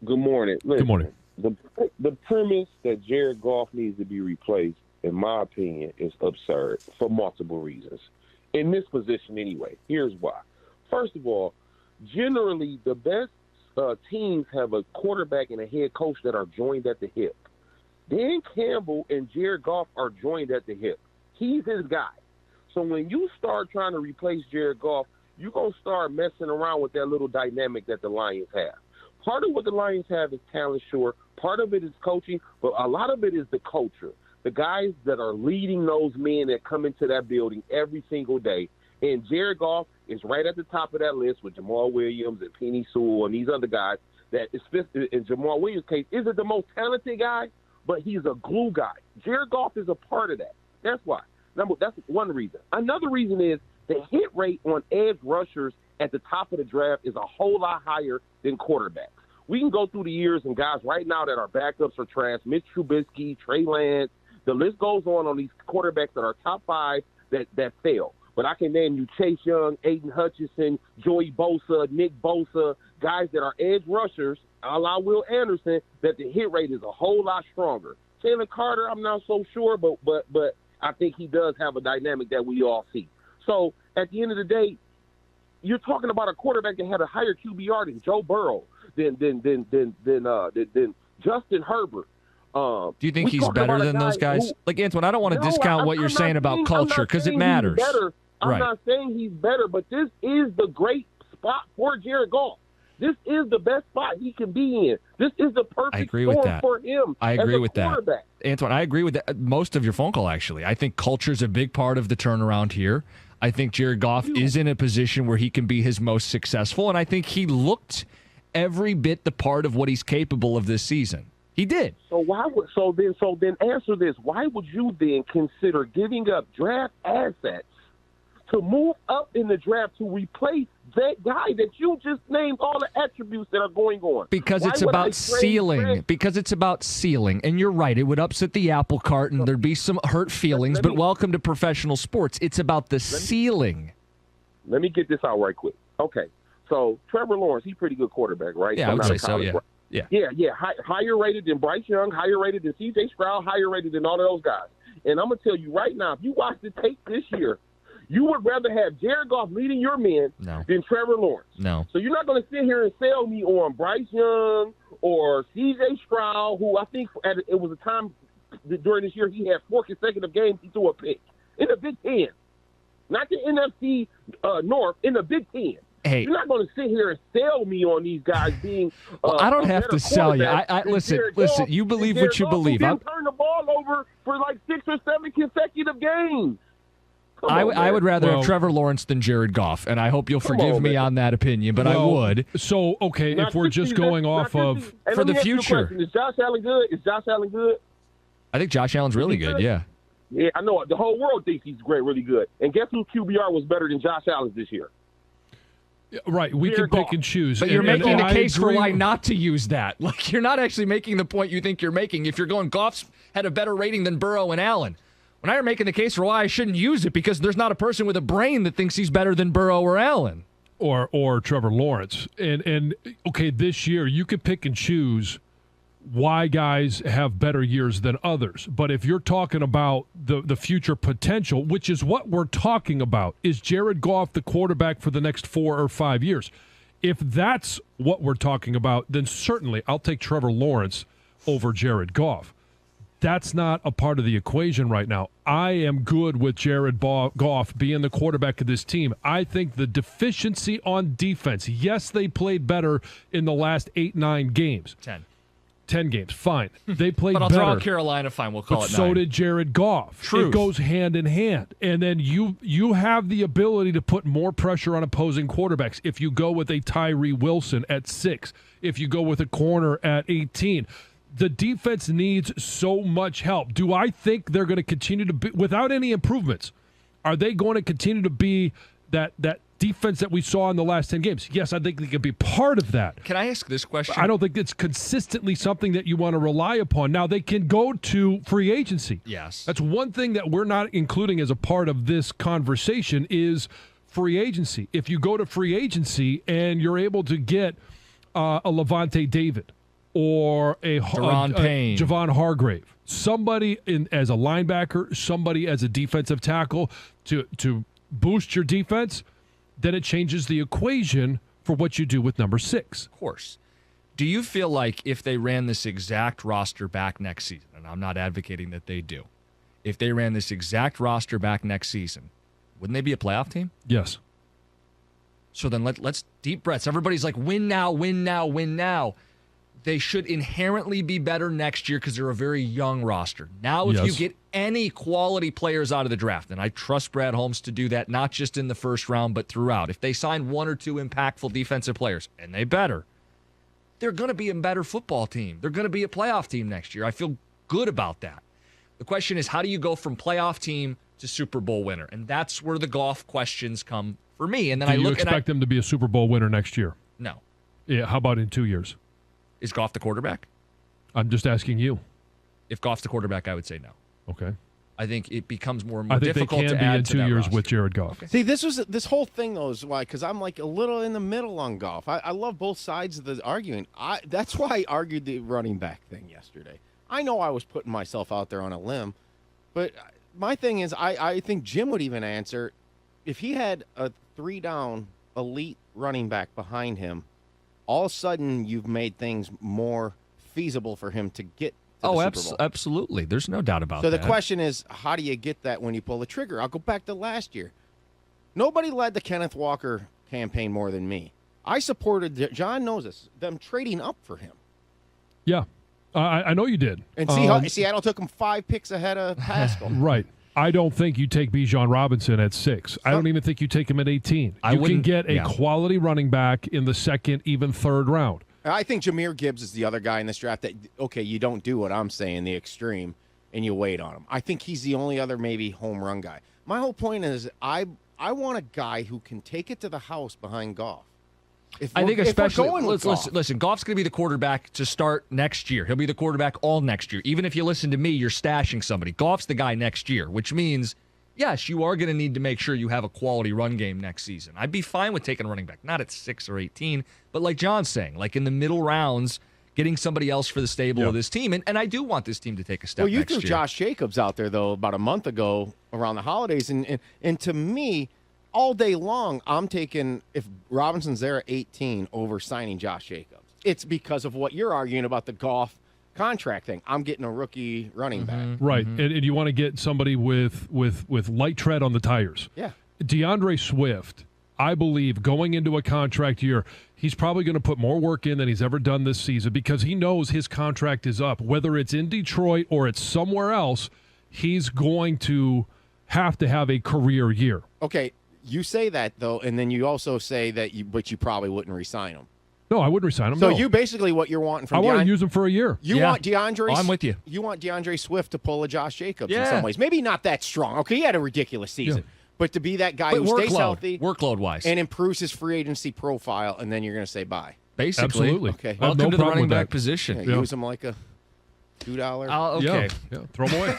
Good morning. Listen, Good morning. The premise that Jared Goff needs to be replaced, in my opinion, is absurd for multiple reasons. In this position anyway. Here's why. First of all, generally the best teams have a quarterback and a head coach that are joined at the hip. Dan Campbell and Jared Goff are joined at the hip. He's his guy. So when you start trying to replace Jared Goff, you're going to start messing around with that little dynamic that the Lions have. Part of what the Lions have is talent, sure. Part of it is coaching, but a lot of it is the culture. The guys that are leading those men that come into that building every single day. And Jared Goff is right at the top of that list with Jamal Williams and Penei Sewell and these other guys. That is, in Jamal Williams' case, isn't the most talented guy, but he's a glue guy. Jared Goff is a part of that. That's why. That's one reason. Another reason is the hit rate on edge rushers at the top of the draft is a whole lot higher than quarterbacks. We can go through the years and guys right now that are backups are trash, Mitch Trubisky, Trey Lance, the list goes on these quarterbacks that are top five that fail. But I can name you Chase Young, Aiden Hutchinson, Joey Bosa, Nick Bosa, guys that are edge rushers, a la Will Anderson, that the hit rate is a whole lot stronger. Jalen Carter, I'm not so sure, but I think he does have a dynamic that we all see. So at the end of the day, you're talking about a quarterback that had a higher QBR than Joe Burrow, than Justin Herbert. Do you think he's better than those guys? Antoine, I don't want to discount what you're saying about culture because it matters. I'm not saying he's better, but this is the great spot for Jared Goff. This is the best spot he can be in. This is the perfect storm for him. I agree with that. Antoine, I agree with that. Most of your phone call, actually. I think culture is a big part of the turnaround here. I think Jared Goff is in a position where he can be his most successful, and I think he looked every bit the part of what he's capable of this season. He did. So then answer this. Why would you then consider giving up draft assets to move up in the draft to replace that guy that you just named all the attributes that are going on? Because it's about ceiling. Because it's about ceiling. And you're right. It would upset the apple cart and there'd be some hurt feelings, but welcome to professional sports. It's about the ceiling. Let me get this out right quick. Okay. So Trevor Lawrence, he's a pretty good quarterback, right? Yeah, I would say so, yeah. Yeah. Higher rated than Bryce Young, higher rated than C.J. Stroud, higher rated than all of those guys. And I'm going to tell you right now, if you watch the tape this year, you would rather have Jared Goff leading your men than Trevor Lawrence. No. So you're not going to sit here and sell me on Bryce Young or C.J. Stroud, who I think it was a time during this year he had 4 consecutive games he threw a pick in the Big Ten. Not the NFC North, in the Big Ten. Hey, you're not going to sit here and sell me on these guys being. Well, I don't have to sell you. Listen. You believe what you believe. Didn't turn the ball over for like 6 or 7 consecutive games. I would rather have Trevor Lawrence than Jared Goff, and I hope you'll forgive me on that opinion, but I would. So, okay, if we're just going off of for the future. Is Josh Allen good? I think Josh Allen's really good, yeah. Yeah, I know. The whole world thinks he's really good. And guess who QBR was better than Josh Allen this year? Right, we can pick and choose. But you're making the case for why not to use that. Like, you're not actually making the point you think you're making. If you're going, Goff's had a better rating than Burrow and Allen. When I'm making the case for why I shouldn't use it, because there's not a person with a brain that thinks he's better than Burrow or Allen. Or Trevor Lawrence. And okay, this year you could pick and choose why guys have better years than others. But if you're talking about the future potential, which is what we're talking about, is Jared Goff the quarterback for the next 4 or 5 years? If that's what we're talking about, then certainly I'll take Trevor Lawrence over Jared Goff. That's not a part of the equation right now. I am good with Jared Goff being the quarterback of this team. I think the deficiency on defense, yes, they played better in the last 8-9 games. 10 games, fine. They played but I'll better. draw Carolina, fine, we'll call but it 9. So did Jared Goff. Truth. It goes hand in hand. And then you have the ability to put more pressure on opposing quarterbacks if you go with a Tyree Wilson at 6, if you go with a corner at 18. The defense needs so much help. Do I think they're going to continue to be, without any improvements, are they going to continue to be that defense that we saw in the last 10 games? Yes, I think they can be part of that. Can I ask this question? I don't think it's consistently something that you want to rely upon. Now, they can go to free agency. Yes. That's one thing that we're not including as a part of this conversation is free agency. If you go to free agency and you're able to get a Levante David, or Deron Payne, Javon Hargrave, somebody as a linebacker, somebody as a defensive tackle to boost your defense, then it changes the equation for what you do with number 6. Of course. Do you feel like if they ran this exact roster back next season, and I'm not advocating that they do, if they ran this exact roster back next season, wouldn't they be a playoff team? Yes. So then let's deep breaths. Everybody's like, win now, win now, win now. They should inherently be better next year because they're a very young roster. Now, if you get any quality players out of the draft, and I trust Brad Holmes to do that, not just in the first round, but throughout. If they sign 1 or 2 impactful defensive players, and they better, they're going to be a better football team. They're going to be a playoff team next year. I feel good about that. The question is, how do you go from playoff team to Super Bowl winner? And that's where the Goff questions come for me. And then do you expect them to be a Super Bowl winner next year? No. Yeah. How about in 2 years? Is Goff the quarterback? I'm just asking you. If Goff's the quarterback, I would say no. Okay. I think it becomes more and more difficult to add I think they can be in 2 years roster with Jared Goff. Okay. See, this whole thing, though, is why, because I'm like a little in the middle on Goff. I love both sides of the argument. That's why I argued the running back thing yesterday. I know I was putting myself out there on a limb, but my thing is I think Jim would even answer, if he had a 3-down elite running back behind him, all of a sudden you've made things more feasible for him to get to the Super Bowl. Absolutely. There's no doubt about that. So the question is, how do you get that when you pull the trigger? I'll go back to last year. Nobody led the Kenneth Walker campaign more than me. I supported, John knows this, them trading up for him. Yeah. I know you did. And Seattle took him 5 picks ahead of Pascal. Right. I don't think you take Bijan Robinson at 6. I don't even think you take him at 18. You can get a quality running back in the 2nd, even 3rd round. I think Jahmyr Gibbs is the other guy in this draft that, okay, you don't do what I'm saying, the extreme, and you wait on him. I think he's the only other maybe home run guy. My whole point is I want a guy who can take it to the house behind Goff. I think especially, listen, Goff's going to be the quarterback to start next year. He'll be the quarterback all next year. Even if you listen to me, you're stashing somebody. Goff's the guy next year, which means, yes, you are going to need to make sure you have a quality run game next season. I'd be fine with taking a running back, not at 6 or 18, but like John's saying, like in the middle rounds, getting somebody else for the stable of this team. And I do want this team to take a step next year. Well, you threw Josh Jacobs out there, though, about a month ago around the holidays. And to me, all day long, I'm taking, if Robinson's there at 18, over signing Josh Jacobs. It's because of what you're arguing about the Goff contract thing. I'm getting a rookie running back. Right. And you want to get somebody with light tread on the tires. Yeah. DeAndre Swift, I believe, going into a contract year, he's probably going to put more work in than he's ever done this season because he knows his contract is up. Whether it's in Detroit or it's somewhere else, he's going to have a career year. Okay. You say that, though, and then you also say that you probably wouldn't re-sign him. No, I wouldn't re-sign him. So no. you basically what you're wanting from I want to use him for a year. You want DeAndre. Oh, I'm with you. You want DeAndre Swift to pull a Josh Jacobs in some ways. Maybe not that strong. Okay, he had a ridiculous season, but to be that guy who stays healthy, workload-wise, and improves his free agency profile, and then you're going to say bye. Basically, absolutely. Okay, welcome to the running back position. Use him like a $2. Okay, yeah. Throw him away.